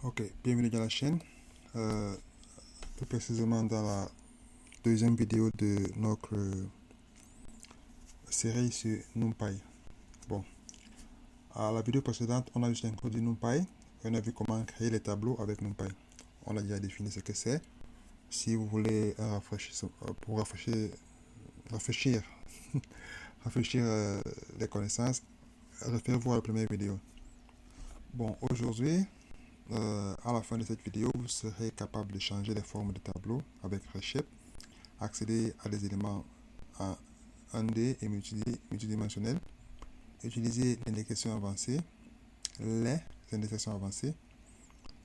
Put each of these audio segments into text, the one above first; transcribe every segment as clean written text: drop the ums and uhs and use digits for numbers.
Ok, bienvenue dans la chaîne, plus précisément dans la deuxième vidéo de notre série sur NumPy. Bon, à la vidéo précédente, on a juste introduit NumPy et on a vu comment créer les tableaux avec NumPy. On a déjà défini ce que c'est. Si vous voulez pour rafraîchir les connaissances, référez-vous à la première vidéo. Bon, aujourd'hui, à la fin de cette vidéo, vous serez capable de changer les formes de tableaux avec Redshift, accéder à des éléments en 1D et multidimensionnels, utiliser l'indexation avancée, les indexations avancées,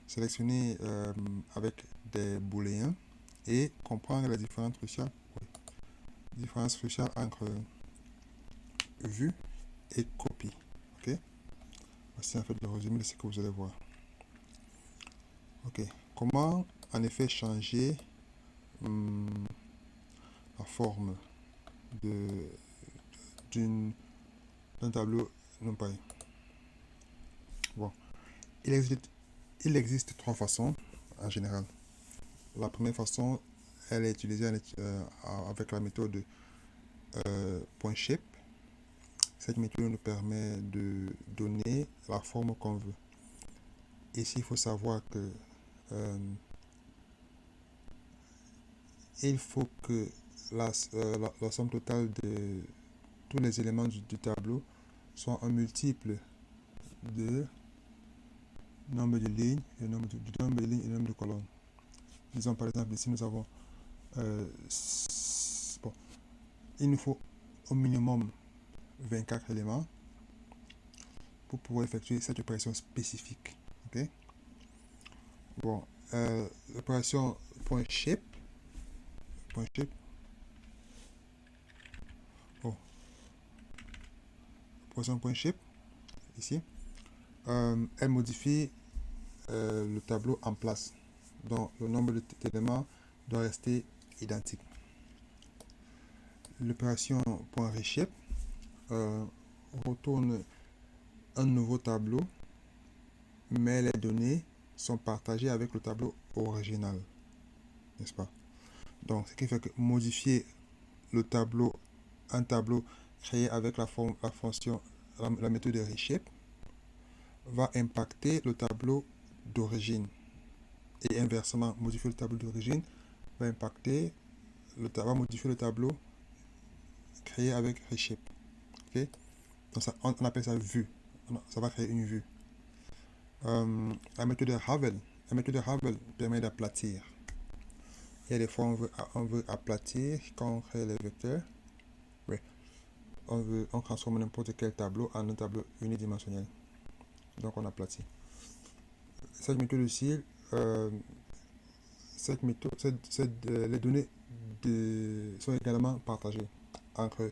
sélectionner avec des booléens et comprendre les différences cruciales entre vue et copie. Ok, voici en fait le résumé de ce que vous allez voir. Ok, comment en effet changer la forme d'un tableau NumPy. Bon, il existe trois façons en général. La première façon, elle est utilisée avec la méthode .shape. Cette méthode nous permet de donner la forme qu'on veut. Ici, il faut savoir que il faut que la somme totale de tous les éléments du tableau soit un multiple de nombre de lignes, et nombre de nombre de colonnes. Disons par exemple ici nous avons bon, il nous faut au minimum 24 éléments pour pouvoir effectuer cette opération spécifique. Ok. Bon, l'opération .shape. Oh, opération .shape ici. Elle modifie le tableau en place. Donc le nombre d'éléments doit rester identique. L'opération .reshape retourne un nouveau tableau, mais les données sont partagées avec le tableau original, n'est-ce pas? Donc, ce qui fait que modifier un tableau créé avec la méthode de reshape va impacter le tableau d'origine. Et inversement, modifier le tableau d'origine va modifier le tableau créé avec reshape. Okay? Donc on appelle ça vue. Ça va créer une vue. La méthode de Havel permet d'aplatir. Il y a des fois on veut aplatir quand on crée les vecteurs. Oui. On transforme n'importe quel tableau en un tableau unidimensionnel. Donc on aplatit. Cette méthode aussi, les données sont également partagées entre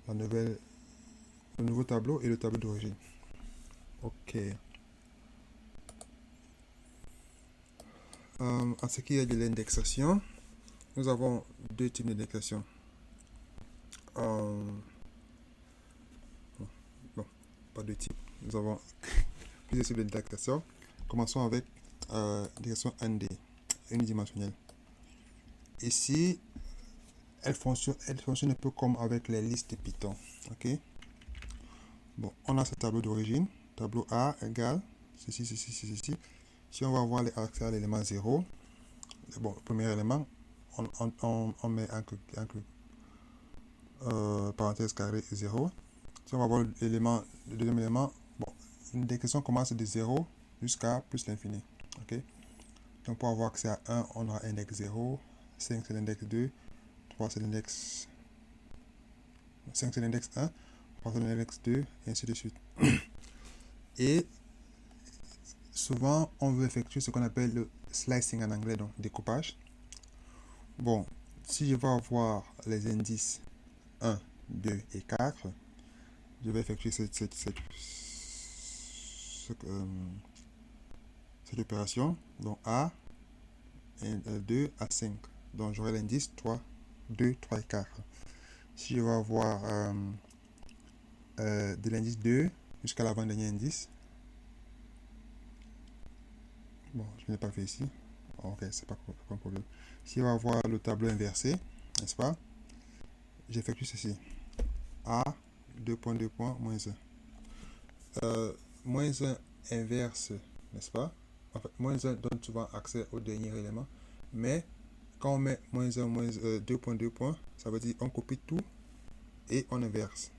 le nouveau tableau et le tableau d'origine. Ok. En ce qui est de l'indexation, nous avons deux types d'indexation. Bon, pas deux types. Nous avons plusieurs types d'indexation. Commençons avec l'indexation 1D, unidimensionnelle. Ici, elle fonctionne un peu comme avec les listes Python. Ok. Bon, on a ce tableau d'origine. Tableau A égale ceci. Si on va voir l'accès à l'élément 0, bon, le premier élément, on met un parenthèse carré 0. Si on va voir le deuxième élément, bon, l'indexation commence de 0 jusqu'à plus l'infini. Ok. Donc pour avoir accès à 1, on aura index 0, 5 c'est l'index 2, 3 c'est l'index 5 c'est l'index 1, 3 c'est l'index 2, et ainsi de suite. Et souvent, on veut effectuer ce qu'on appelle le slicing en anglais, donc découpage. Bon, si je vais avoir les indices 1, 2 et 4, je vais effectuer cette opération. Donc A, 2 à 5. Donc j'aurai l'indice 3, 2, 3 et 4. Si je vais avoir de l'indice 2 jusqu'à l'avant-dernier indice, Bon, je ne l'ai pas fait ici. Ok, c'est pas un problème. Si on va voir le tableau inversé, n'est-ce pas? J'effectue ceci. A, 2 points, 2 points, moins 1. Moins 1 inverse, n'est-ce pas? En fait, moins 1 donne souvent accès au dernier élément. Mais quand on met moins 1, moins 2 points, 2 points, ça veut dire on copie tout et on inverse.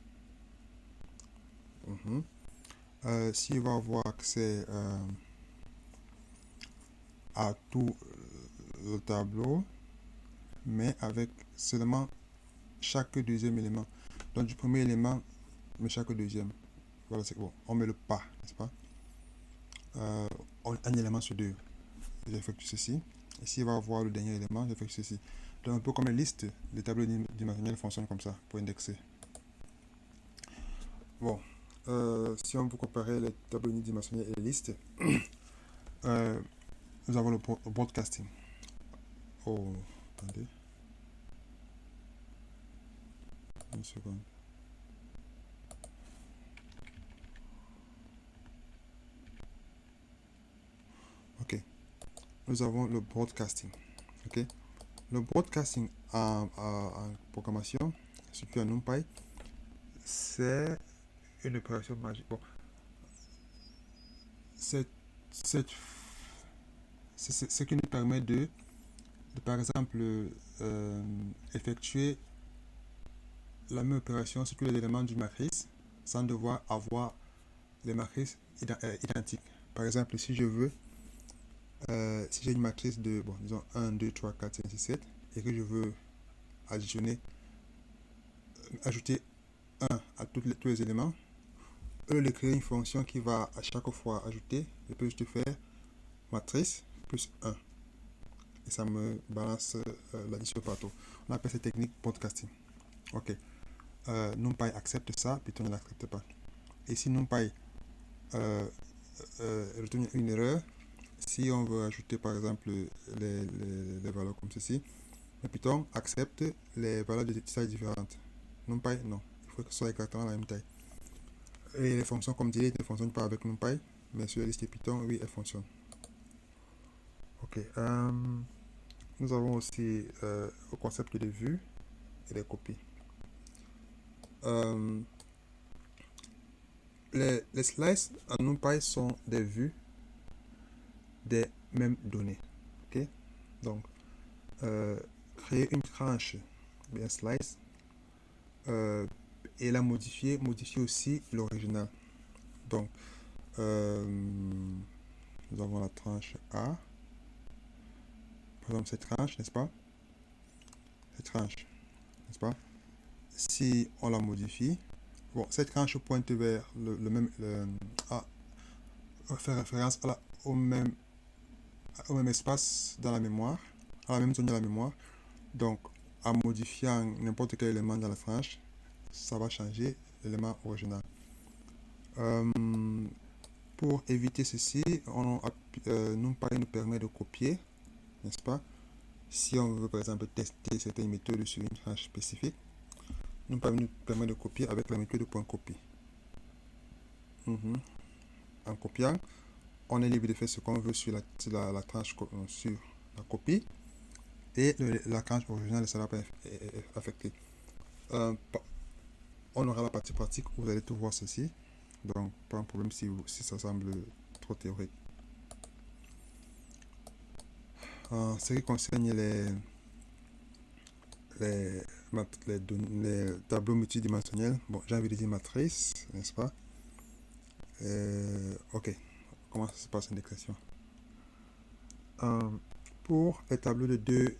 Si on va avoir accès à tout le tableau, mais avec seulement chaque deuxième élément. Donc du premier élément, mais chaque deuxième. Voilà, c'est bon. On met le pas, n'est-ce pas? Un élément sur deux. J'effectue ceci. Ici, il va avoir le dernier élément, j'effectue ceci. Donc un peu comme une liste, les tableaux dimensionnels fonctionnent comme ça, pour indexer. Bon, si on veut comparer les tableaux unidimensionnels et les listes, nous avons le broadcasting. Oh, attendez. Une seconde. Ok. Nous avons le broadcasting. Ok. Le broadcasting en programmation, surtout en NumPy, c'est une opération magique. Bon, c'est ce qui nous permet de par exemple, effectuer la même opération sur tous les éléments d'une matrice sans devoir avoir les matrices identiques. Par exemple, si je veux, si j'ai une matrice de, bon, disons 1, 2, 3, 4, 5, 6, 7, et que je veux additionner, ajouter 1 à tous les éléments, eux, les créer une fonction qui va à chaque fois ajouter, je peux juste faire matrice plus 1. Et ça me balance l'addition partout. On appelle cette technique podcasting. Ok. NumPy accepte ça, Python ne l'accepte pas. Et si NumPy retourne une erreur, si on veut ajouter par exemple les valeurs comme ceci, Python accepte les valeurs de taille différentes. NumPy, non. Il faut que ce soit exactement la même taille. Et les fonctions comme delete ne fonctionnent pas avec NumPy, mais sur la liste Python, oui, elles fonctionnent. Ok. Nous avons aussi le concept de vue et des copies. Les slices en NumPy sont des vues des mêmes données. Ok. Donc, créer une tranche, bien slice, et la modifier aussi l'original. Donc, nous avons la tranche A. Par exemple, cette tranche, n'est-ce pas? Cette tranche, n'est-ce pas? Si on la modifie, bon, cette tranche pointe vers le même, fait référence au même espace dans la mémoire, à la même zone de la mémoire. Donc, en modifiant n'importe quel élément dans la tranche, ça va changer l'élément original. Pour éviter ceci, NumPy nous permet de copier, n'est-ce pas? Si on veut par exemple tester certaines méthodes sur une tranche spécifique, NumPy nous permet de copier avec la méthode .copy. En copiant, on est libre de faire ce qu'on veut sur la tranche, sur la copie, et la tranche originale ne sera pas affectée. On aura la partie pratique où vous allez tout voir ceci. Donc, pas un problème si ça semble trop théorique. En ce qui concerne les tableaux multidimensionnels, bon, j'ai envie de dire matrice, n'est-ce pas? Ok, comment ça se passe l'indexation? Pour les tableaux de 2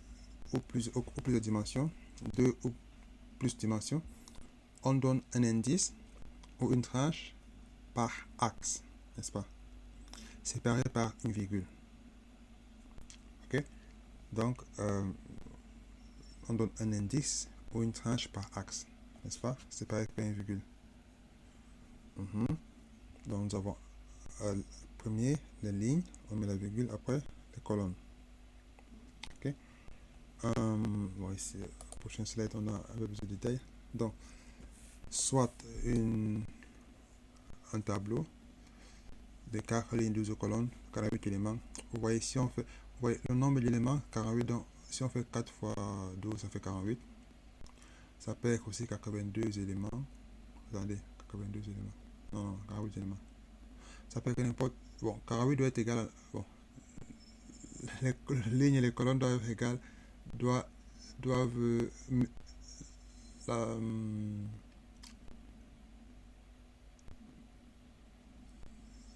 ou plusieurs dimensions, 2 ou plus dimensions, on donne un indice ou une tranche par axe, n'est-ce pas? Séparé par une virgule. Ok? Donc, on donne un indice ou une tranche par axe, n'est-ce pas? Séparé par une virgule. Donc, nous avons premier, les lignes, on met la virgule, après les colonnes. Ok? Bon, ici, prochaine slide, on a un peu plus de détails. Donc, soit un tableau des 4 lignes, 12 colonnes, 48 éléments. Vous voyez, si on fait, vous voyez, le nombre d'éléments, 48, donc si on fait 4 fois 12, ça fait 48. Ça peut être aussi 82 éléments. Attendez, 82 éléments. Non, 48 éléments. Ça peut être n'importe. Bon, 48 doit être égal à. Bon, les lignes et les colonnes doivent être égales. Doivent. La,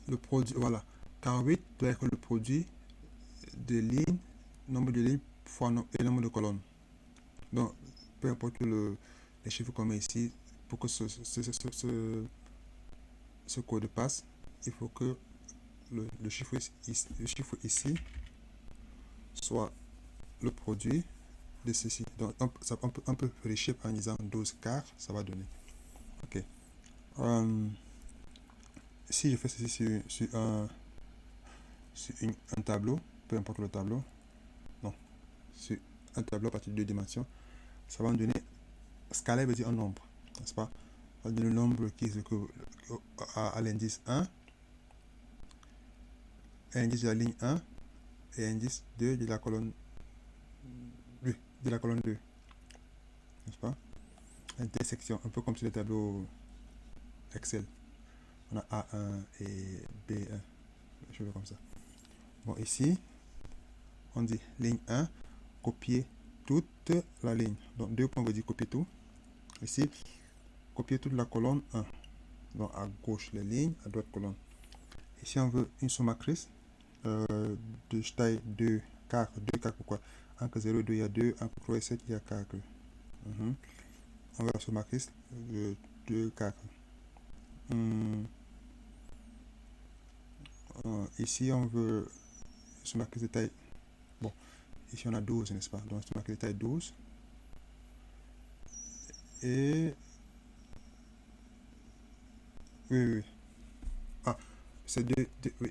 le produit. Voilà. 48 doit être le produit de lignes, nombre de lignes fois et nombre de colonnes. Donc, peu importe les chiffres qu'on met ici, pour que ce code passe, il faut que le chiffre ici soit le produit de ceci. Donc, on peut vérifier en disant 12 quarts, ça va donner. Ok. Si je fais ceci sur un tableau, peu importe le tableau, non, sur un tableau à partir de 2 dimensions, ça va me donner, scalaire veut dire un nombre, n'est-ce pas? Ça va donner le nombre qui est à l'indice 1, l'indice de la ligne 1 et l'indice 2 de la colonne 2, n'est-ce pas? Intersection, un peu comme sur le tableau Excel. On a A1 et B1, je veux comme ça. Bon, ici, on dit ligne 1, copier toute la ligne. Donc, 2 points veut dire copier tout. Ici, copier toute la colonne 1. Donc, à gauche, les lignes, à droite, colonne. Ici, on veut une sommatrice de taille 2 quarts. 2 quarts, pourquoi? Entre 0 et 2, il y a 2. Entre 3 et 7, il y a 4. On veut la sommatrice de 2 quarts. Ici, on veut une sommatrice de taille. Bon, ici, on a 12, n'est-ce pas? Donc, sommatrice de taille 12. Et. Oui. Ah, c'est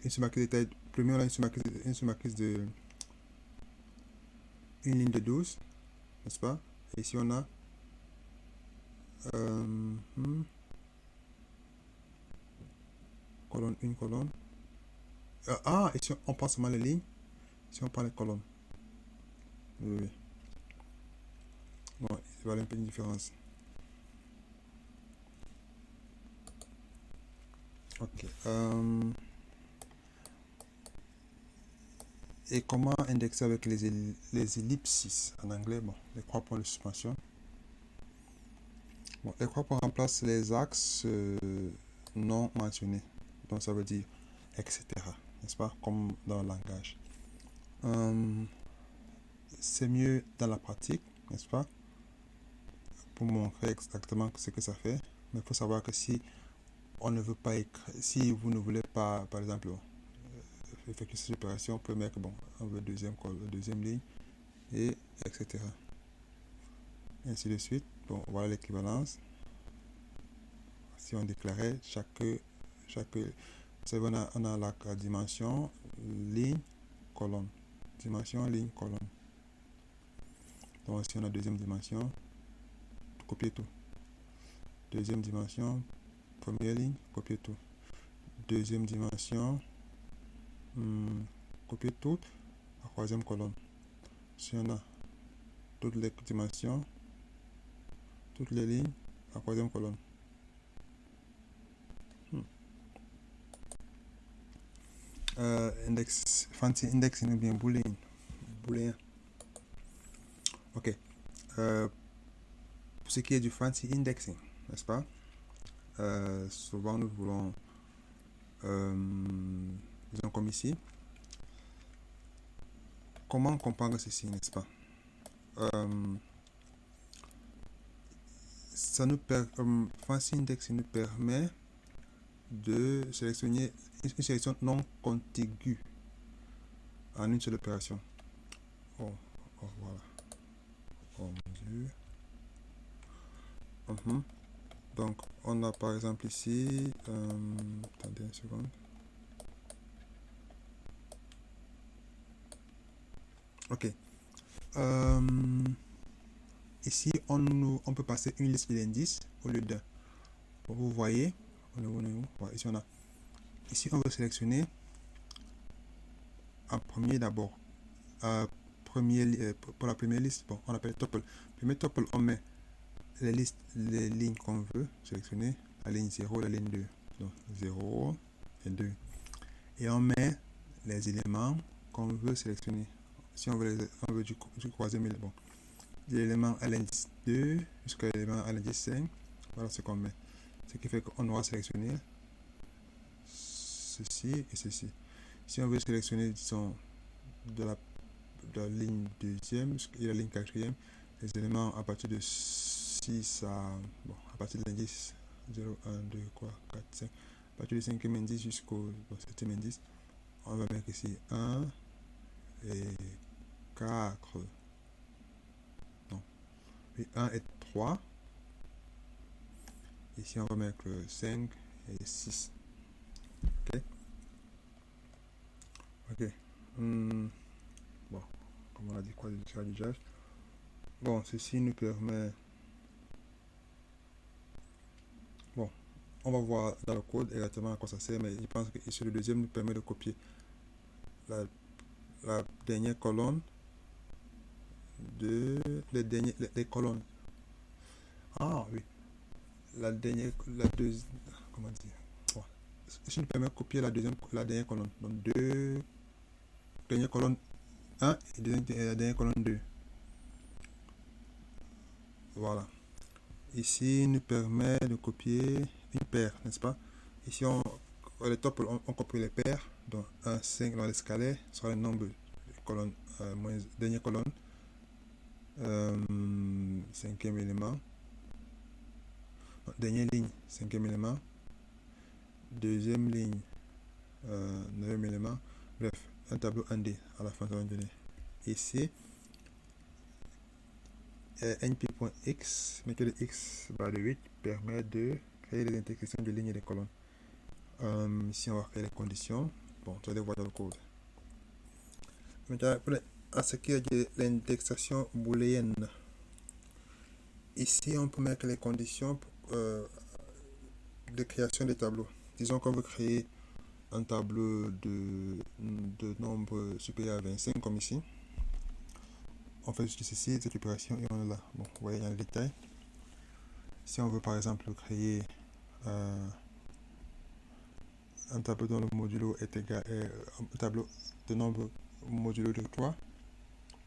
une sommatrice de taille. Premier, on a une sommatrice de. Une ligne de 12, n'est-ce pas? Et ici, on a. Colonne, une colonne. Ici, on prend seulement les lignes. Si on prend les colonnes. Oui. Bon, il va y avoir un peu une différence. Ok. Et comment indexer avec les ellipses en anglais? Bon, les 3 points de suspension. Bon, les 3 points remplacent les axes non mentionnés. Donc ça veut dire etc. N'est-ce pas? Comme dans le langage. C'est mieux dans la pratique, n'est-ce pas? Pour montrer exactement ce que ça fait. Mais il faut savoir que si on ne veut pas si vous ne voulez pas, par exemple, effectuer cette opération, on peut mettre, bon, on veut deuxième ligne, et etc. Et ainsi de suite. Bon, voilà l'équivalence. Si on déclarait chaque on a la dimension, ligne, colonne. Dimension, ligne, colonne. Donc, si on a deuxième dimension, copier tout. Deuxième dimension, première ligne, copier tout. Deuxième dimension, copier tout, la troisième colonne. Si on a toutes les dimensions, toutes les lignes, la troisième colonne. Fancy indexing ou bien boolean. Ok. Pour ce qui est du fancy indexing, n'est-ce pas? Souvent nous voulons, disons comme ici, comment comprendre ceci, n'est-ce pas? Ça nous fancy indexing nous permet de sélectionner une sélection non contiguë en une seule opération. Voilà. Oh mon Dieu. Donc, on a par exemple ici, attendez une seconde. Ok. Ici, on peut passer une liste d'indices au lieu d'un. Vous voyez, ici on a Ici, on veut sélectionner en premier d'abord. Pour la première liste, bon, on appelle tuple. Premier tuple, on met les lignes qu'on veut sélectionner, la ligne 0, la ligne 2. Donc 0 et 2. Et on met les éléments qu'on veut sélectionner. Si on veut, du troisième élément, bon, l'élément à l'indice 2 jusqu'à l'élément à l'indice 5, voilà ce qu'on met. Ce qui fait qu'on aura sélectionné ceci et ceci. Si on veut sélectionner, disons, de la ligne deuxième et la ligne quatrième, les éléments à partir de 6 à partir de l'indice 0, 1, 2, 3, 4, 5, à partir du cinquième indice jusqu'au septième indice, on va mettre ici 1 et 4, non, et 1 et 3, ici on va mettre 5 et 6. Ok. Ok. Bon, comme on a dit quoi déjà. Bon, ceci nous permet. Bon, on va voir dans le code exactement à quoi ça sert, mais je pense que ici le deuxième nous permet de copier la dernière colonne de les colonnes. Ah oui, la deuxième, comment dire. Bon, ici nous permet de copier la dernière colonne. Donc deux dernière colonne 1 et la dernière colonne 2. Voilà. Ici nous permet de copier une paire, n'est-ce pas? Ici les tuples, on copie les paires. Donc 1, 5 dans l'escalier sera le nombre de colonnes, dernière colonne, cinquième élément, dernière ligne, cinquième élément, deuxième ligne, neuvième élément. Bref, un tableau 1D à la fin de la donnée. Ici, np.x, méthode x barre de 8 permet de créer les intersections de lignes et de colonnes. Ici, on va créer les conditions. Bon, tu vas les voir dans le code. Maintenant, à ce qui est de l'indexation booléenne, ici, on peut mettre les conditions de création des tableaux. Disons qu'on veut créer un tableau de nombre supérieur à 25, comme ici. On fait juste ici, cette opération, et on est là. Bon, vous voyez dans le détail. Si on veut, par exemple, créer un tableau dont le modulo est égal à un tableau de nombre modulo de 3,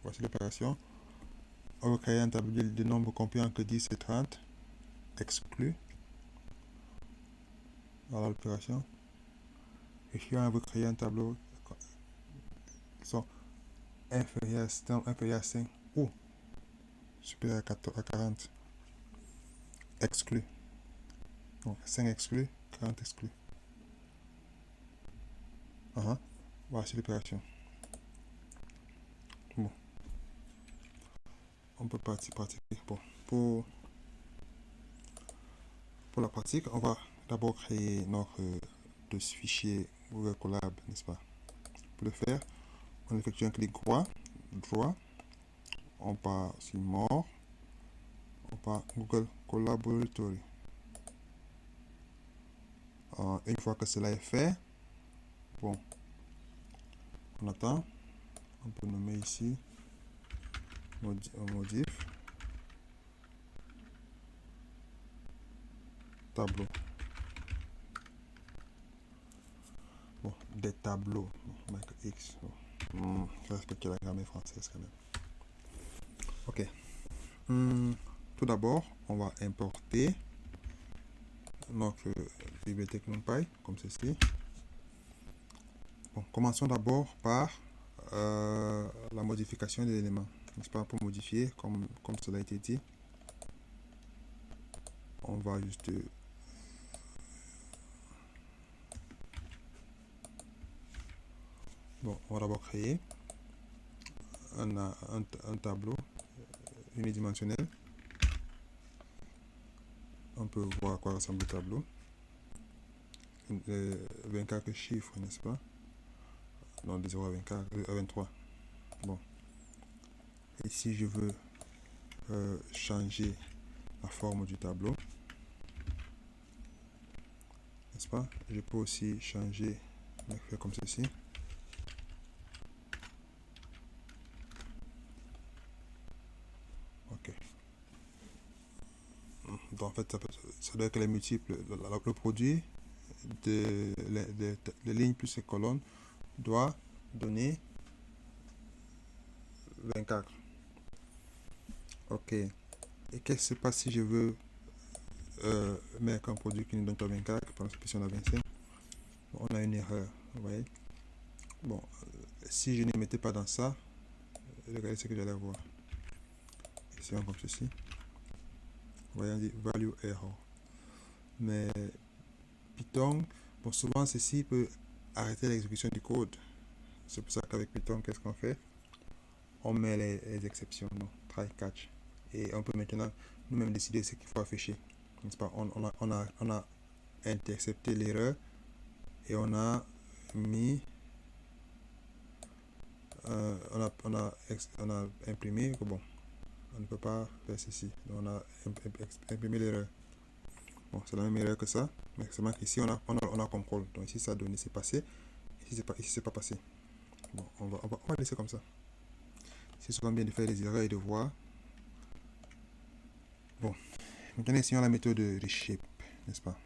voici l'opération. On va créer un tableau de nombre compris entre 10 et 30, exclu. Voilà l'opération. Ici, on veut créer un tableau qui sont inférieurs à 5 ou supérieur à 40, exclu. Donc 5 exclu, 40 exclu. Voici l'opération. Bon. On peut pratiquer. Bon, pour la pratique, on va d'abord créer notre fichier Google Colab, n'est-ce pas? Pour le faire, on effectue un clic droit, on part sur More, on part Google Collaboratory. Une fois que cela est fait, bon, on attend, on peut nommer ici modif tableau. Bon, des tableaux, avec X. Bon. Je respecte la grammaire française quand même. Ok. Tout d'abord, on va importer notre bibliothèque NumPy comme ceci. Bon, commençons d'abord par la modification des éléments, n'est-ce pas? Pour modifier, comme cela a été dit, on va juste bon, on va d'abord créer un tableau unidimensionnel. On peut voir à quoi ressemble le tableau. 24 chiffres, n'est-ce pas? Non, de 0 à 24, à 23. Bon. Et si je veux changer la forme du tableau, n'est-ce pas? Je peux aussi changer, faire comme ceci. Ok. Donc en fait, ça doit être les multiples. Le produit de les lignes plus les colonnes doit donner 24. Ok. Et qu'est-ce qui se passe si je veux mettre un produit qui ne donne pas 24, par exemple si on a 25, on a une erreur, vous voyez. Bon, si je ne mettais pas dans ça, regardez ce que j'allais voir. Ici, on comme ceci. Vous voyez, on dit value error. Mais Python, bon, souvent ceci peut arrêter l'exécution du code. C'est pour ça qu'avec Python, qu'est-ce qu'on fait? On met les exceptions, non, try catch. Et on peut maintenant nous-mêmes décider ce qu'il faut afficher. N'est-ce pas? On a intercepté l'erreur et on a mis on a imprimé que bon, on ne peut pas faire ceci. Donc on a imprimé l'erreur. Bon, c'est la même erreur que ça, mais seulement qu'ici on a contrôle. Donc ici ça a donné, c'est passé. Ici c'est pas passé. Bon, on va laisser comme ça. C'est souvent bien de faire des erreurs et de voir. Bon, maintenant essayons la méthode de reshape, n'est-ce pas?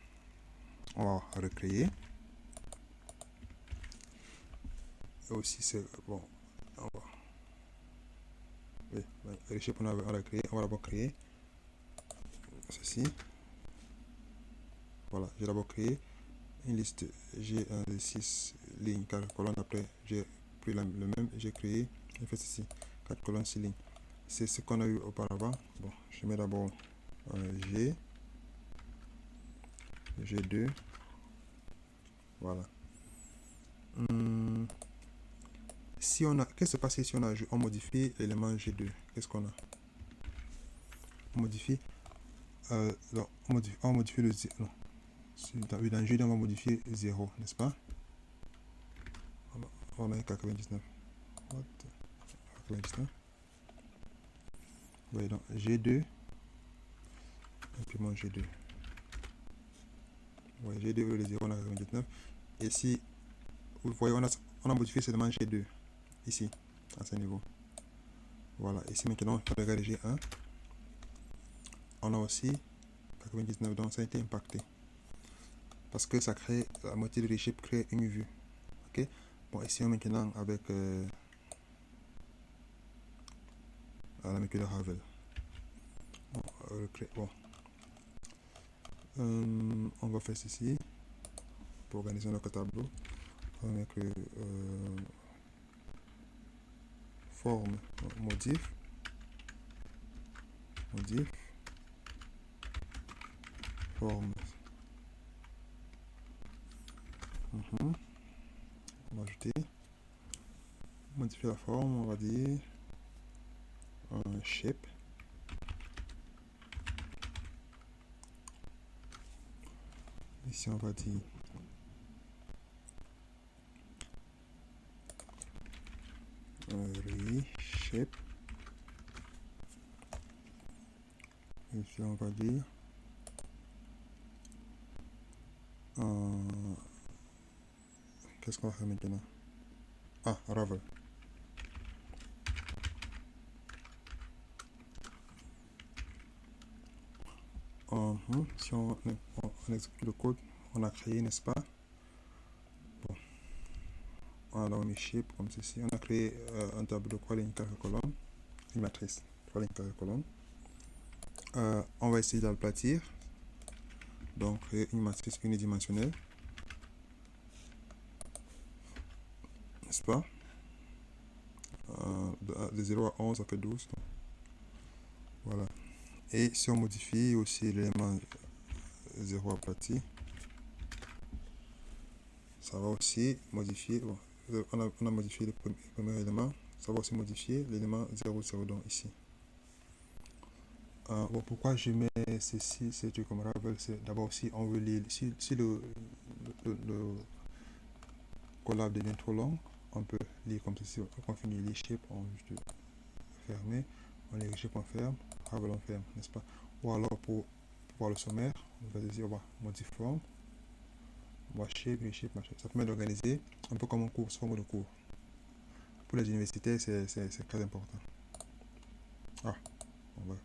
On va recréer. Et aussi c'est bon. On va. Oui, reshape on va créer. On va d'abord créer ceci. Voilà, j'ai d'abord créé une liste G1 de 6 lignes, 4 colonnes. Après, j'ai pris le même, j'ai créé, j'ai fait ceci, 4 colonnes, 6 lignes. C'est ce qu'on a eu auparavant. Bon, je mets d'abord G, G2, voilà. Si on a, qu'est-ce qui se passe si on modifie l'élément G2? Qu'est-ce qu'on a? On modifie, non, on modifie le 0. Non. Dans G2, on va modifier 0, n'est-ce pas? On va mettre 99. What? 99. Voyez donc G2, imprimons G2. Voyez, G2 au lieu de 0, on a 99. Et si vous voyez, on a modifié seulement G2 ici, à ce niveau. Voilà, ici maintenant, on regarde G1. On a aussi 99, donc ça a été impacté. Parce que ça crée, la moitié de reshape crée une vue. Ok. Bon, ici maintenant avec la méthode de Ravel. Bon, on va faire ceci pour organiser notre tableau. On va mettre forme modif, forme. On va ajouter, modifier la forme, on va dire shape. Ici on va dire reshape. Ici on va dire qu'est-ce qu'on va faire maintenant? Ah, Ravel. Si on exécute le code, on a créé, n'est-ce pas? Bon, on a dans mes shape comme ceci. On a créé un tableau de 3 lignes 4 colonnes, une matrice 3 lignes 4 colonnes. On va essayer d'aplatir, donc créer une matrice unidimensionnelle, n'est-ce pas? De 0 à 11, ça fait 12. Donc. Voilà. Et si on modifie aussi l'élément 0 aplati, ça va aussi modifier. Bon, on a modifié le premier élément, ça va aussi modifier l'élément 0, 0, donc ici. Bon, pourquoi je mets ceci, c'est comme Ravel, c'est d'abord si on veut lire, si le collab devient trop long, on peut lire comme ceci. On finit les shapes, on juste fermer, on les shape, on ferme, Ravel on ferme, n'est-ce pas? Ou alors pour voir le sommaire, on va dire on va modifier forme, Shape, shape, machin. Ça permet d'organiser un peu comme un cours, sous forme de cours. Pour les universités, c'est très important. Ah, on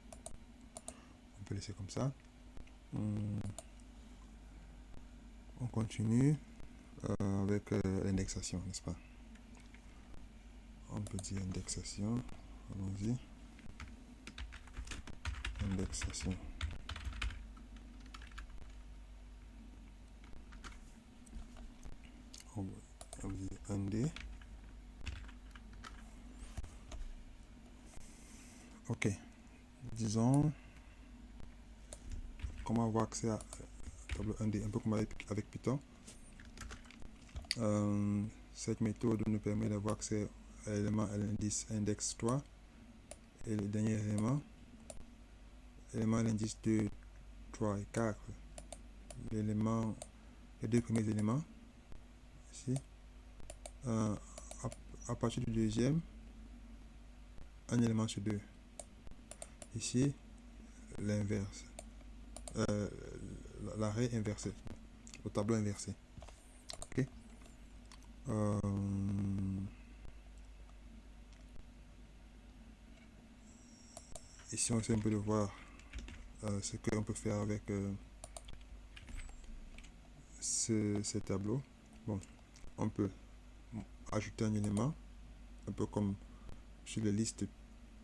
peut laisser comme ça. On continue avec l'indexation, n'est-ce pas? On peut dire indexation. Allons-y. Indexation. On va dire ind. Ok. Disons comment avoir accès à tableau ind, un peu comme avec Python. Cette méthode nous permet d'avoir accès à l'élément à l'indice index 3 et le dernier élément à l'indice 2, 3 et 4. Les deux premiers éléments ici. À partir du deuxième, un élément sur deux. Ici, l'inverse. L'arrêt inversé. Le tableau inversé. Ok. Ici, on essaie un peu de voir ce qu'on peut faire avec ce tableau. Bon, on peut ajouter un élément, un peu comme sur les listes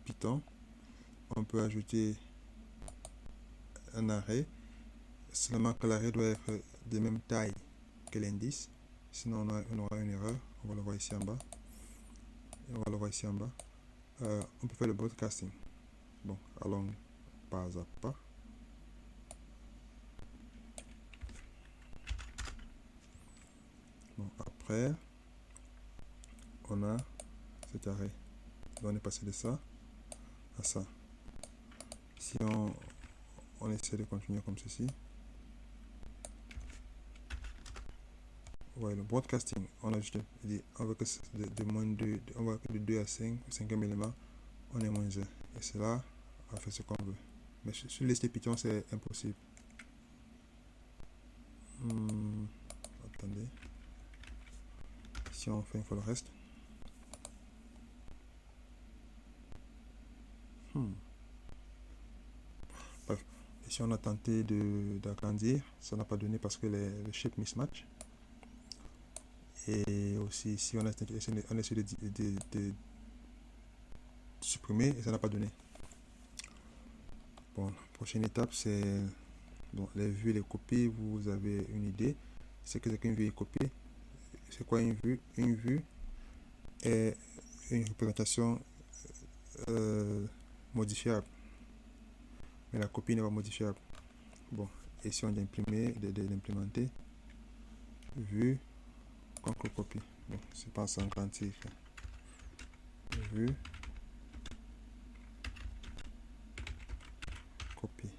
Python. On peut ajouter un arrêt, seulement que l'arrêt doit être de même taille que l'indice, sinon on aura une erreur. On va le voir ici en bas. On peut faire le broadcasting. Bon, allons pas à pas. Bon, après, on a cet arrêt. On est passé de ça à ça. Si on essaie de continuer comme ceci. Ouais, le broadcasting, on a juste on va que de moins 2, on va que de 2 à 5, 5e élément, on est moins 1. Et cela, on fait ce qu'on veut. Mais sur les Python, c'est impossible. Attendez. Si on fait le reste. Bref. Et si on a tenté d'agrandir, ça n'a pas donné parce que le shape mismatch. Et aussi, si on a essayé de supprimer, et ça n'a pas donné. Bon, prochaine étape, c'est les vues et les copies. Vous avez une idée. C'est que c'est qu'une vue et copie. C'est quoi une vue? Une vue est une représentation modifiable. Mais la copie n'est pas modifiable. Bon, et si on d'imprimer, d'implémenter, vue, contrôle copie. Bon, c'est pas sans grandir. Vue, copie.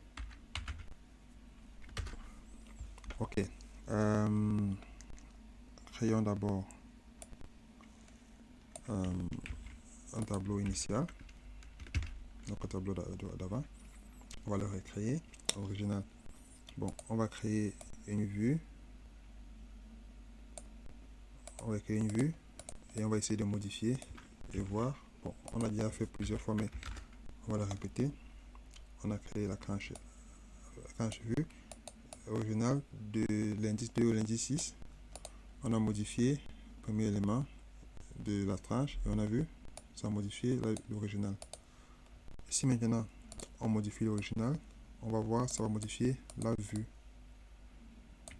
Ok. Créons d'abord un tableau initial. Donc un tableau d'avant. On va le recréer. Original. Bon, on va créer une vue. On va créer une vue et on va essayer de modifier et voir. Bon, on a déjà fait plusieurs fois, mais on va le répéter. On a créé la tranche vue originale de l'indice 2 au l'indice 6. On a modifié le premier élément de la tranche et on a vu ça a modifié l'original. Si maintenant on modifie l'original, on va voir ça va modifier la vue.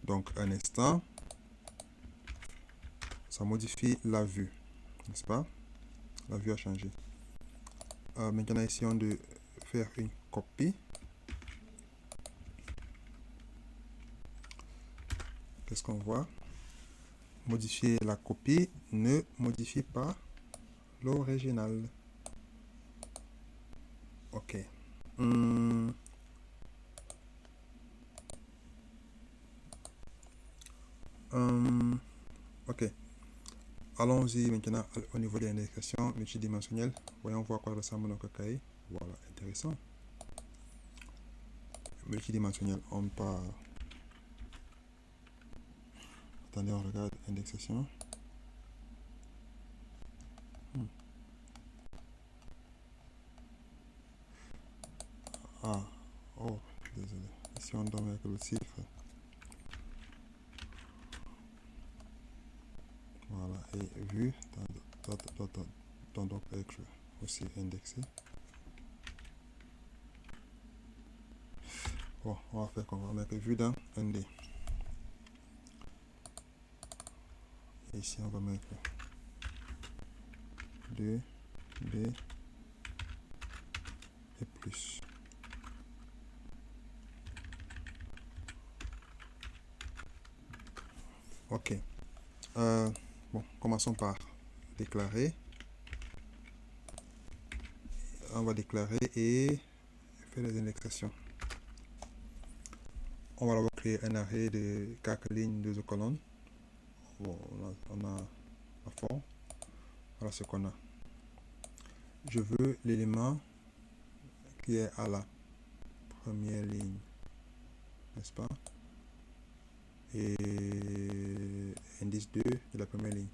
Donc un instant, ça modifie la vue, n'est-ce pas? La vue a changé. Maintenant essayons de faire une copie. Qu'est-ce qu'on voit? Modifier la copie ne modifie pas l'original. Ok. Ok. Allons-y maintenant au niveau de l'indexation multidimensionnelle. Voyons voir quoi ressemble notre cahier. Voilà, intéressant. Multidimensionnel, on part. Attendez, on regarde indexation. Ah, oh, désolé. Ici, on donne avec le chiffre. Voilà, et vue dans donc être aussi indexé. Bon, on va faire qu'on va mettre vue dans ND. Et ici, on va mettre 2, D et plus. Ok. Bon, commençons par déclarer. On va déclarer et faire les indexations. On va d'abord créer un array de 4 lignes, 2 colonnes. Bon, on a la forme. Voilà ce qu'on a. Je veux l'élément qui est à la première ligne, n'est-ce pas? Et indice 2 de la première ligne.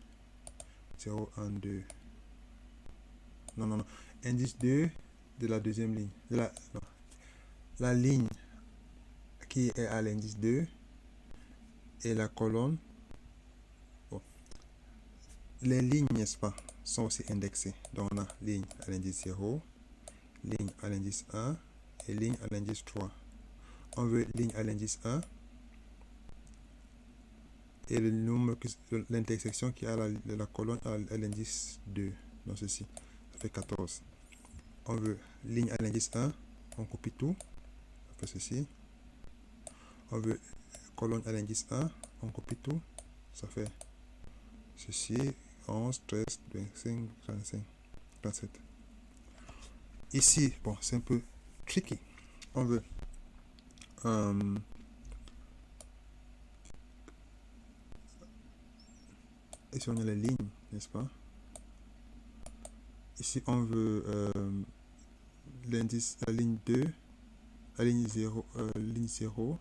0, 1, 2. Non. Indice 2 de la deuxième ligne. La ligne qui est à l'indice 2 et la colonne. Bon. Les lignes, n'est-ce pas, sont aussi indexées. Donc on a ligne à l'indice 0, ligne à l'indice 1 et ligne à l'indice 3. On veut ligne à l'indice 1 et le nombre, l'intersection qui a la colonne à l'indice 2. Donc ceci, ça fait 14. On veut ligne à l'indice 1, on copie tout, on fait ceci. On veut colonne à l'indice 1, on copie tout, ça fait ceci, 11, 13, 25, 35, 37. Ici, bon, c'est un peu tricky. On veut ici on a les lignes, n'est-ce pas? Ici on veut l'indice, la ligne 2, la ligne 0, ligne 0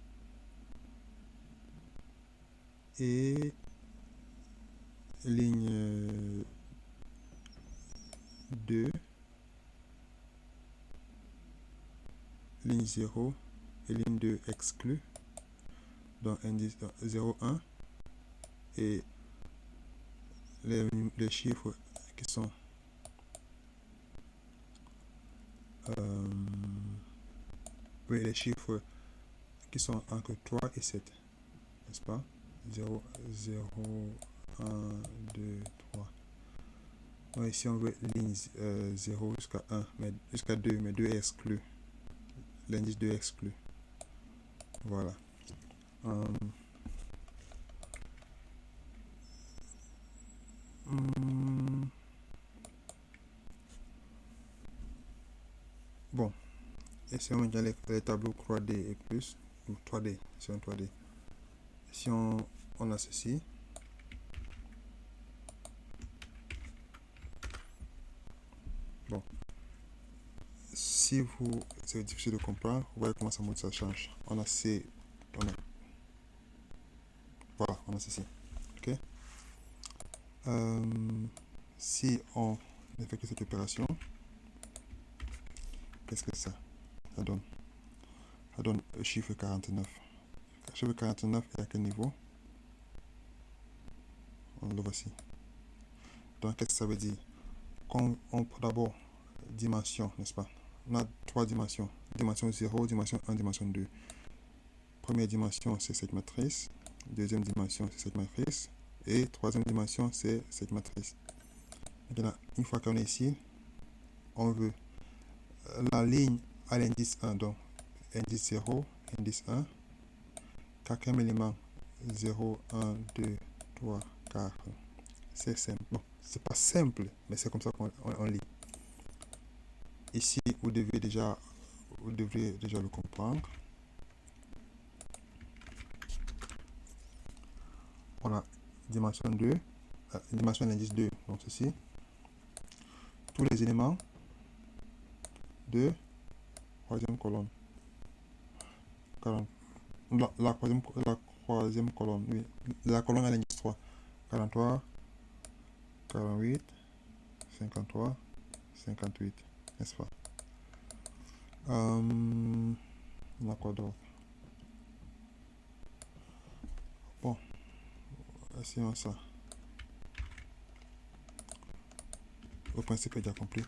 et ligne 2, ligne 0 et ligne 2 exclue, donc indice 0, 1 et les chiffres qui sont oui, les chiffres qui sont entre 3 et 7, n'est-ce pas? 0, 0, 1, 2, 3. Donc ici on veut ligne 0 jusqu'à 1, mais jusqu'à 2, mais 2 est exclu. L'indice 2 est exclu. Voilà. Bon. Et si on met les tableaux 3D et plus, ou 3D, c'est un 3D. Si on a ceci, bon, si vous, c'est difficile de comprendre, vous voyez comment ça change. On a voilà, on a ceci, ok. Si on effectue cette opération, qu'est-ce que ça donne? Ça donne le chiffre 49. Le chiffre 49 est à quel niveau? On le voici. Donc, qu'est-ce que ça veut dire? Quand on prend d'abord dimension, n'est-ce pas? On a 3 dimensions. Dimension 0, dimension 1, dimension 2. Première dimension, c'est cette matrice. Deuxième dimension, c'est cette matrice. Et troisième dimension, c'est cette matrice. Maintenant, une fois qu'on est ici, on veut la ligne à l'indice 1, donc indice 0, indice 1, quatrième élément 0, 1, 2, 3, 4. C'est simple. Bon, c'est pas simple, mais c'est comme ça qu'on lit. Ici, vous devriez déjà le comprendre. On a dimension 2, dimension de l'indice 2, donc ceci. Tous les éléments de troisième colonne. La troisième colonne, oui, la colonne à l'indice 3. 43, 48, 53, 58, n'est-ce pas? On a quoi d'autre? Bon, essayons ça. Le principe est déjà accompli.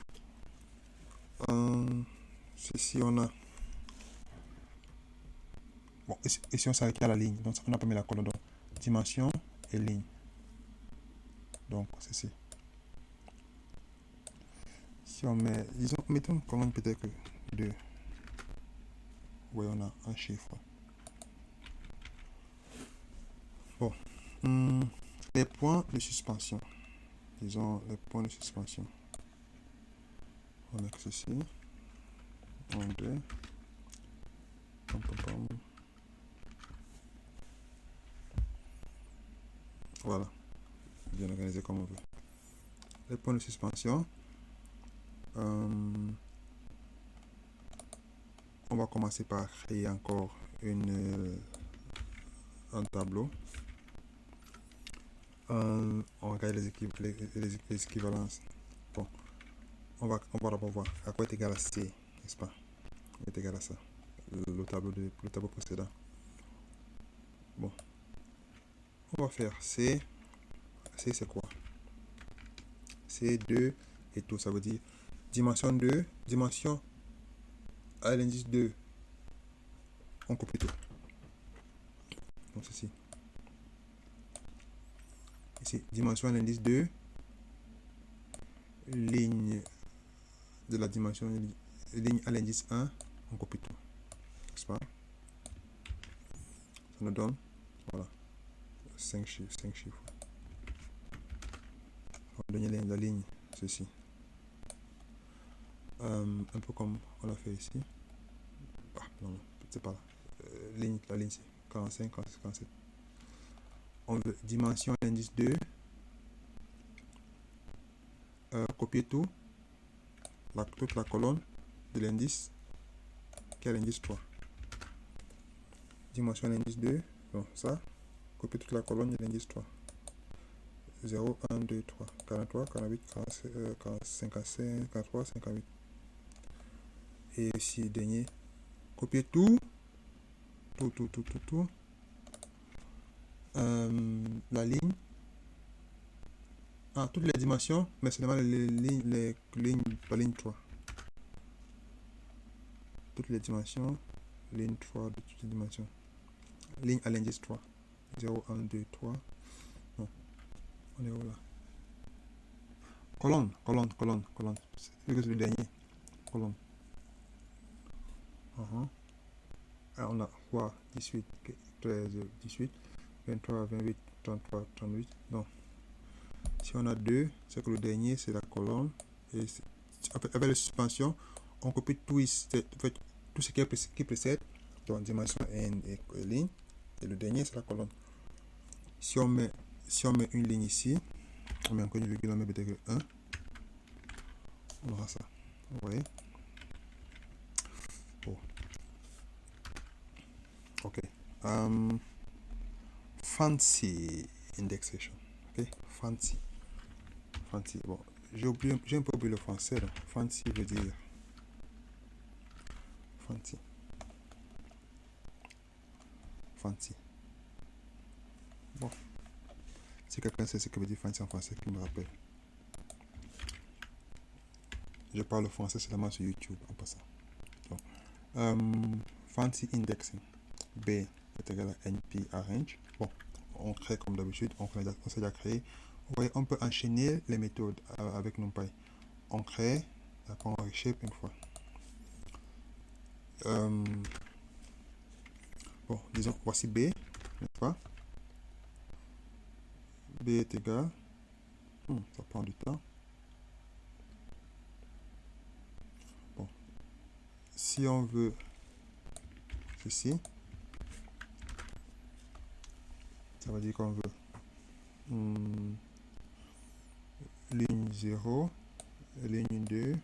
Ceci, on a... Bon, ici on s'arrête à la ligne. Donc, on n'a pas mis la colonne. Donc, dimension et ligne. Donc, ceci. Si on met... Disons, mettons une colonne peut-être que 2. Oui, on a un chiffre. Bon. Les points de suspension. Disons, les points de suspension. On met ceci. On deux. Voilà. Bien organisé comme on veut. Les points de suspension. On va commencer par créer encore un tableau. On regarde les équivalences. Bon, on va d'abord voir à quoi est égal à C, n'est-ce pas? Est égal à ça, le tableau précédent. Bon, on va faire C. C c'est quoi? C 2 et tout, ça veut dire dimension 2, dimension à l'indice 2. On copie tout. Donc ceci. Ici, dimension à l'indice 2, ligne de la dimension, ligne à l'indice 1, on copie tout. N'est-ce pas? Ça nous donne, voilà, 5 chiffres. On va donner la ligne, ceci. Un peu comme on l'a fait ici. Ah, non, c'est pas là. La ligne c'est 45, 46, 47. On veut dimension à l'indice 2. Copier tout. Toute la colonne de l'indice qui est l'indice 3. Dimension à l'indice 2. Donc ça. Copier toute la colonne de l'indice 3. 0, 1, 2, 3. 43, 48, 55, 43, 58. Et ici, dernier. Copier tout. La ligne. Toutes les dimensions, mais seulement les lignes, la ligne 3. Toutes les dimensions, ligne 3 de toutes les dimensions. Ligne à l'indice 3. 0, 1, 2, 3. Non. On est où là? Colonne. C'est le dernier. Colonne. Alors on a quoi? 18, 13, 18, 23, 28, 33, 38. Non. Si on a 2, c'est que le dernier c'est la colonne. Et avec la suspension, on copie tout ce qui précède, donc dimension et ligne. Et le dernier c'est la colonne. Si on met une ligne ici, on met encore une virgule, on met peut-être 1. On aura ça. Vous voyez? Oh. Ok. Fancy indexation. Ok. Fancy. Bon, j'ai un peu oublié le français. Donc. Fancy veut dire fancy. Bon, si quelqu'un sait ce que veut dire fancy en français, qui me rappelle. Je parle français seulement sur YouTube en passant. Donc, fancy indexing. B est égal à NP arrange. Bon, on crée comme d'habitude, on s'est déjà créé. Vous voyez, on peut enchaîner les méthodes avec NumPy. On crée, on reshape une fois. Bon, disons, voici B, n'est-ce pas? B est égal, ça prend du temps. Bon, si on veut ceci, ça veut dire qu'on veut ligne 0, ligne 2,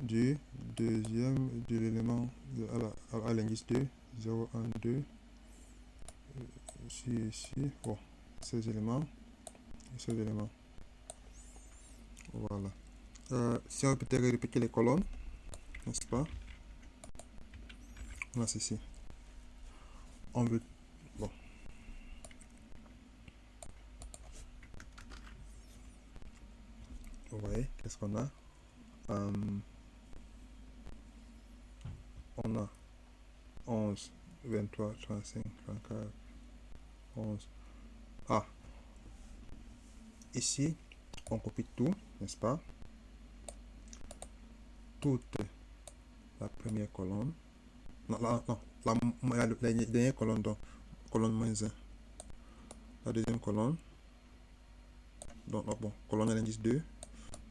du deuxième de l'élément à l'indice 2, 0, 1, 2, ici, bon, ces éléments, et ces éléments. Voilà. Si on peut répéter les colonnes, n'est-ce pas? On a ceci. On veut, bon, vous voyez, qu'est-ce qu'on a? On a 11, 23, 35, 34, 11. Ah, ici, on copie tout, n'est-ce pas? Toute la première colonne. Non, la dernière colonne, donc, colonne moins 1. La deuxième colonne. Donc, bon, colonne à l'indice 2,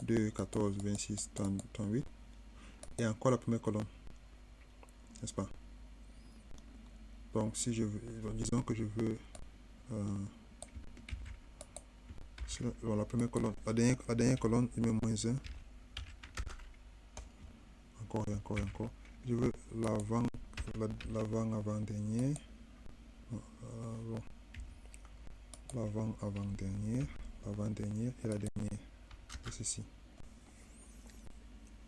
2, 14, 26, 30, 38. Et encore la première colonne, n'est-ce pas? Donc, si je veux, disons que je veux la première colonne, la dernière colonne, je mets moins 1. Encore et encore et encore. Je veux l'avant-avant-dernier. Bon. L'avant-avant-dernière, l'avant-dernière et la dernière. C'est ceci.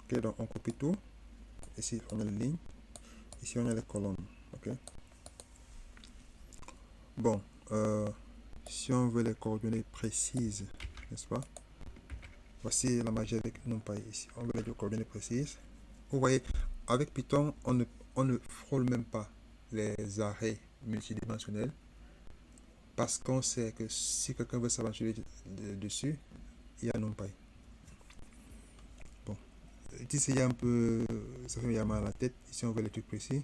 Ok, donc on copie tout. Ici, on a les lignes. Ici, on a les colonnes. Ok. Bon, si on veut les coordonnées précises, n'est-ce pas? Voici la magie avec NumPy ici. On veut les coordonnées précises. Vous voyez, avec Python, on ne frôle même pas les arrêts multidimensionnels parce qu'on sait que si quelqu'un veut s'aventurer dessus, il y a NumPy. Bon, ici il y a un peu, ça fait mal à la tête. Ici on veut les trucs précis.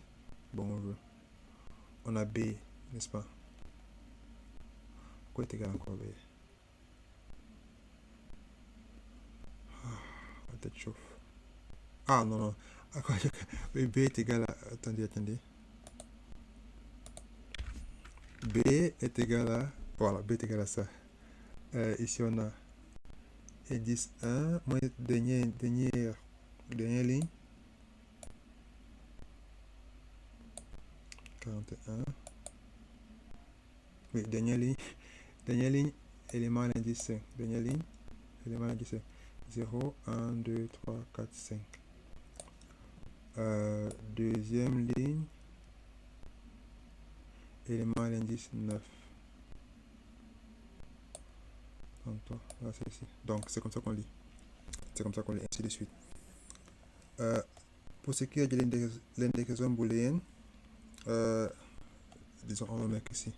Bon, on a B, n'est-ce pas? Quoi est égal à quoi B? La tête chauffe. Ah non, non. B est égal à. Attendez. B est égal à. Voilà, B est égal à ça. Ici on a indice 1, moins dernière ligne. 41. Oui, dernière ligne, élément à l'indice 5. Dernière ligne, élément à l'indice 5. 0, 1, 2, 3, 4, 5. Deuxième ligne, élément à l'indice 9. Là, c'est ici. Donc, c'est comme ça qu'on lit. C'est comme ça qu'on lit, ainsi de suite. Pour ce qui est de l'indexation booléenne, disons, on va mettre ici.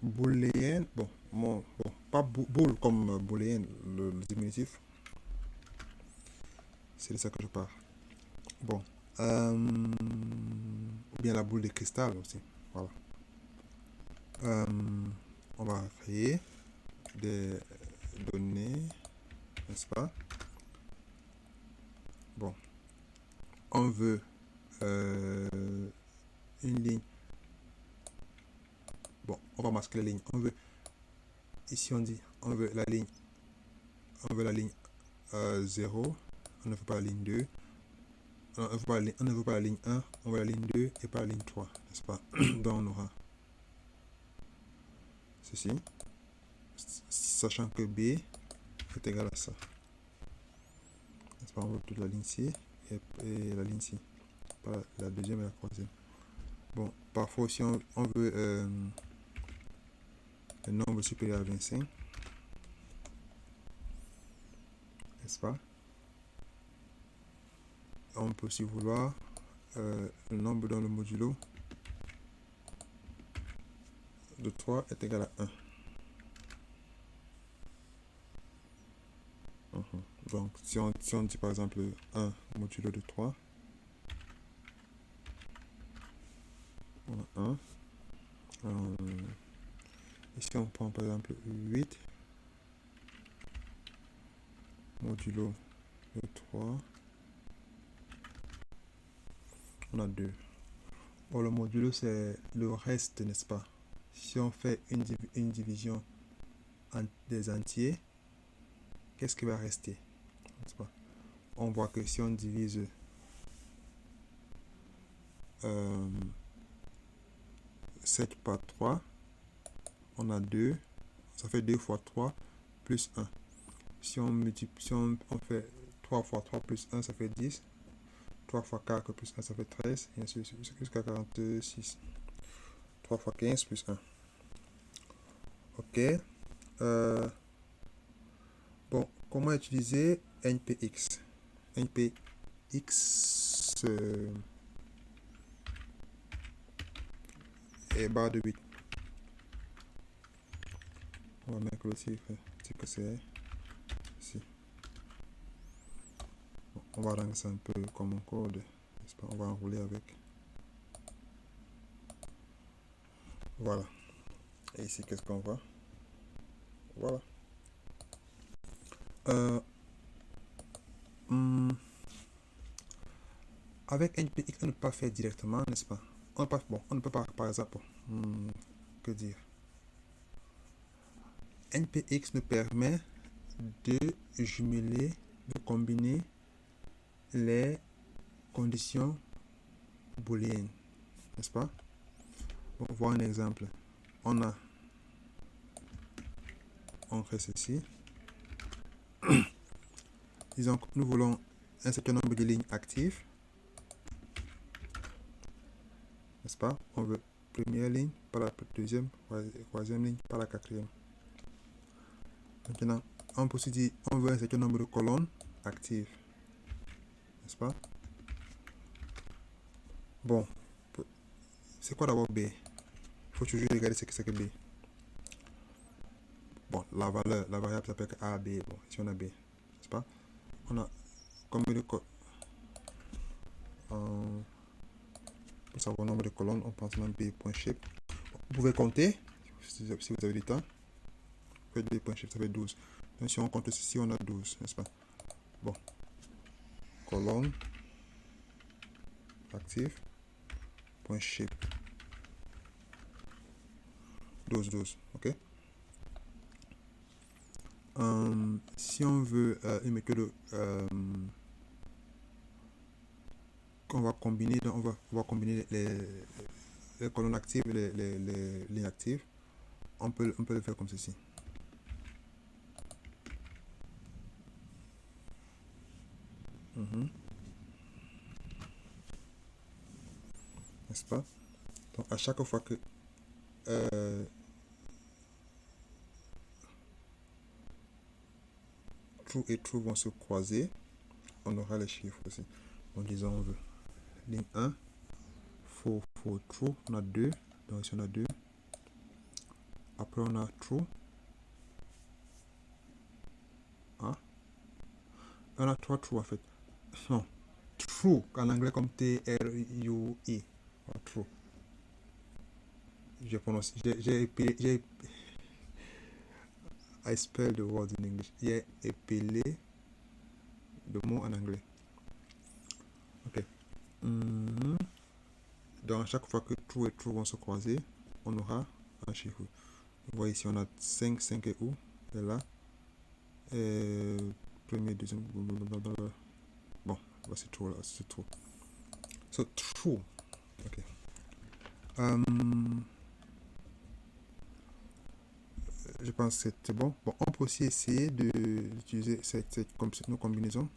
Booléenne, bon, pas boule comme booléenne, le diminutif. C'est de ça que je parle. Bon. Ou bien la boule de cristal aussi. Voilà. On va créer des données, n'est-ce pas? Bon. On veut une ligne. Bon, on va masquer la ligne. On veut, ici on dit, on veut la ligne 0. On ne veut pas la ligne 2. On ne veut pas la ligne 1. On veut la ligne 2 et pas la ligne 3, n'est-ce pas? Donc on aura ceci, sachant que B est égal à ça. N'est-ce pas? On veut toute la ligne C et la ligne C, pas la deuxième et la troisième. Bon, parfois aussi on veut un nombre supérieur à 25, n'est-ce pas? On peut aussi vouloir le nombre dans le modulo de 3 est égal à 1. Donc, si on dit par exemple 1 modulo de 3, on a 1. Ici, on prend par exemple 8 modulo de 3, on a 2. Bon, le modulo, c'est le reste, n'est-ce pas? Si on fait une division des entiers, qu'est-ce qui va rester? N'est-ce pas? On voit que si on divise 7 par 3, on a 2, ça fait 2 fois 3 plus 1. Si on multiplie, si on fait 3 fois 3 plus 1, ça fait 10. 3 fois 4 plus 1, ça fait 13, et ainsi de suite jusqu'à 46. 3 fois 15 plus 1. Ok. Bon, comment utiliser NPX? NPX est barre de 8. On va mettre le chiffre, c'est que c'est ici. Bon, on va rendre ça un peu comme un code, n'est-ce pas? On va enrouler avec. Voilà. Et ici, qu'est-ce qu'on voit? Voilà. Avec NPX, on ne peut pas faire directement, n'est-ce pas? On ne peut pas, par exemple, que dire? NPX nous permet de jumeler, de combiner les conditions booléennes, n'est-ce pas? Bon, on voit un exemple. On fait ceci. Disons que nous voulons un certain nombre de lignes actives, n'est-ce pas? On veut première ligne par la deuxième, troisième ligne par la quatrième. Maintenant, on peut aussi dire on veut un certain nombre de colonnes actives, n'est-ce pas? Bon, c'est quoi d'abord B? Il faut toujours regarder ce que c'est que B. Bon, la variable s'appelle A, B. Bon, ici on a B, n'est-ce pas? On a combien de colonnes? Pour savoir le nombre de colonnes, on pense même B.shape. Vous pouvez compter, si vous avez du temps. Vous faites B.shape, ça fait 12. Donc si on compte ceci, on a 12, n'est-ce pas? Bon. Colonne active. .shape. 12, ok? Si on veut une méthode qu'on va combiner, donc on va combiner les colonnes actives et les lignes actives, on peut le faire comme ceci. N'est-ce pas? Donc à chaque fois que true et true vont se croiser, on aura les chiffres aussi. Donc disons on veut ligne 1, faux, true, on a 2, donc ici on a 2. Après on a true. On a 3 true en fait. Non, true en anglais comme T-R-U-E. True. Je prononce. I spell the word in English. J'ai épelé le mot en anglais. Ok. Donc, à chaque fois que true et true vont se croiser, on aura un chiffre. Vous voyez ici, on a 5 et où? Et là. Premier, deuxième. Bon, c'est true là. C'est true. So, true. Ok. Je pense que c'est bon. Bon, on peut aussi essayer d'utiliser nos combinaisons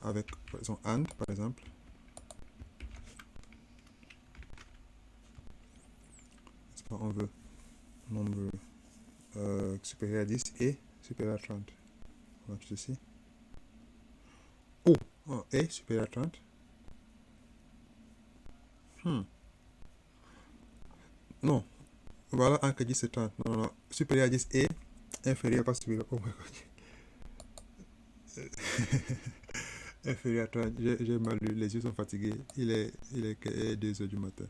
avec, par exemple, AND, par exemple. On veut nombre supérieur à 10 et supérieur à 30. On va tout ceci. Et supérieur à 30. Non. Voilà, un que 10 c'est 30. Non. Supérieur à 10 et inférieur, pas supérieur. Oh my god. Inférieur à 30. J'ai mal lu. Les yeux sont fatigués. Il est 2 heures du matin.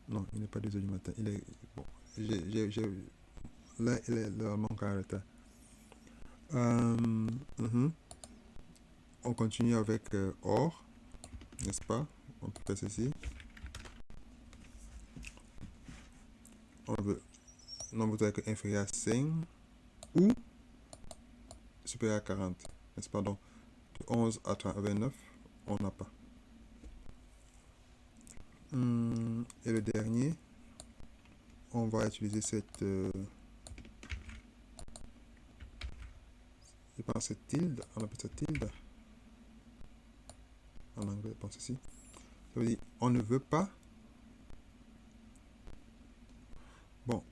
Non, il n'est pas 2 heures du matin. Il est. Bon. Là, il est manque en retard. On continue avec OR. N'est-ce pas? On peut faire ceci. On veut nombre de inférieur à 5 ou supérieur à 40. N'est-ce pas? Donc, de 11 à 29, on n'a pas. Et le dernier, on va utiliser cette, je pense cette tilde, on appelle ça tilde en anglais, je pense ici. Ça veut dire on ne veut pas. Bon.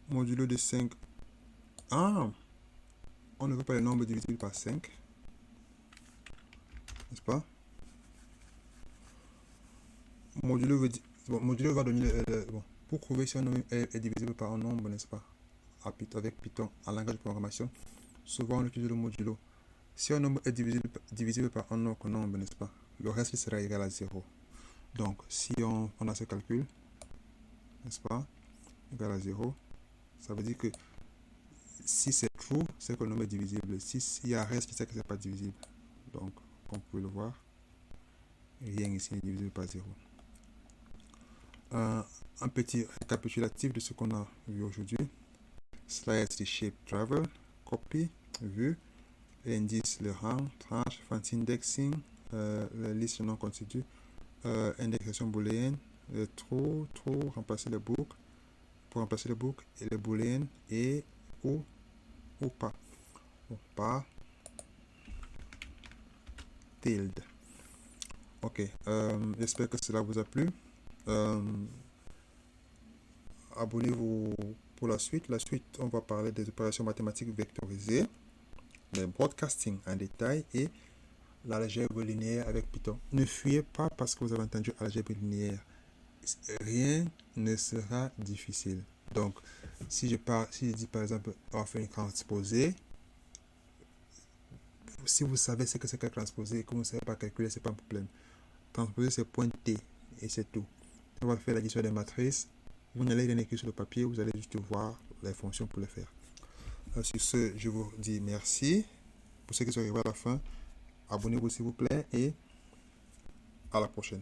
Modulo de 5. Ah, on ne veut pas le nombre divisible par 5. N'est-ce pas? Modulo veut dire, bon, modulo va donner bon, pour prouver si un nombre est divisible par un nombre, n'est-ce pas? Avec Python, en langage de programmation, souvent on utilise le modulo. Si un nombre est divisible par un autre nombre, n'est-ce pas? Le reste sera égal à 0. Donc, si on a ce calcul, n'est-ce pas? Égal à 0, ça veut dire que si c'est true, c'est que le nombre est divisible. Si y a un reste, c'est que c'est pas divisible. Donc, comme vous pouvez le voir, rien ici n'est divisible par 0. Un petit récapitulatif de ce qu'on a vu aujourd'hui. Slides, the shape, travel, copy, vue, l'indice, le rang, tranche, fancy indexing, la liste non constituée, indexation booléenne, le true, remplacer le book, pour remplacer le book, et le booléen, et ou pas. Ou pas, tilde. Ok, j'espère que cela vous a plu. Abonnez-vous pour la suite. La suite, on va parler des opérations mathématiques vectorisées, le broadcasting en détail et l'algèbre linéaire avec Python. Ne fuyez pas parce que vous avez entendu algèbre linéaire. Rien ne sera difficile. Donc, si je dis par exemple, on va faire une transposée, si vous savez ce que c'est qu'un transposé et que vous ne savez pas calculer, c'est pas un problème. Transposer, c'est pointer et c'est tout. On va faire l'addition des matrices. Vous n'allez rien écrire sur le papier, vous allez juste voir les fonctions pour le faire. Sur ce, je vous dis merci. Pour ceux qui sont arrivés à la fin, abonnez-vous s'il vous plaît et à la prochaine.